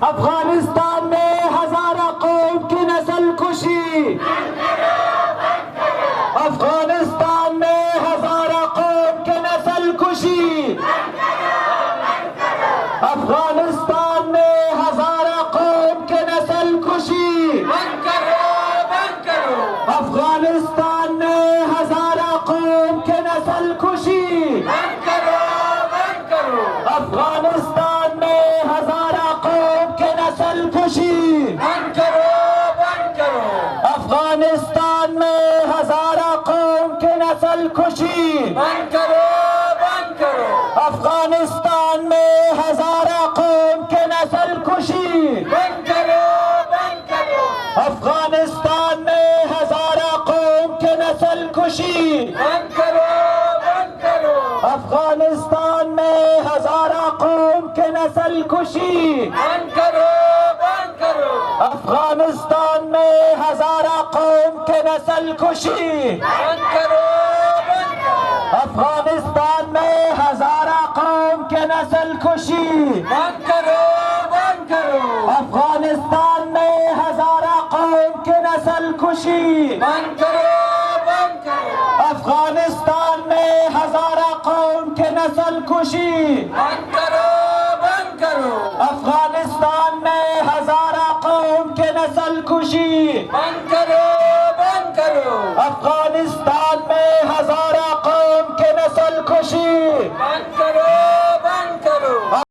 अफगानिस्तान में हजारा कौम की नस्ल खुशी, अफगानिस्तान में हजारा कौम की नस्ल खुशी, अफगानिस्तान में हजारा कौम की नस्ल खुशी। बंद करो, बंद करो। अफगानिस्तान में हजारा कौम की नस्ल खुशी, बंद करो, बंद करो। अफगानिस्तान में हजारा कौम की नस्ल खुशी, बंद करो, बंद करो। अफगानिस्तान में हजारा कौम की नस्ल खुशी, बंद करो, बंद करो। अफगानिस्तान में हजारा कौम की नस्ल खुशी, बंद करो, बंद करो। अफगानिस्तान में हजारा कौम की नस्ल खुशी, बंद करो, बंद करो। अफगानिस्तान में हजारा कौम की नस्ल खुशी, बंद करो, बंद करो। अफगानिस्तान में हजारा कौम की नस्ल खुशी, बंद करो, बंद करो। अफगानिस्तान में हजारा कौम की नस्ल खुशी, बंद करो, बंद करो। अफगानिस्तान में हजारा कौम की नस्ल खुशी, बंद करो, बंद करो। अफगानिस्तान में हजारा कौम की नस्ल खुशी, बंद करो, बंद करो। अफगानिस्तान में हजारा कौम की नस्ल खुशी, बंद करो,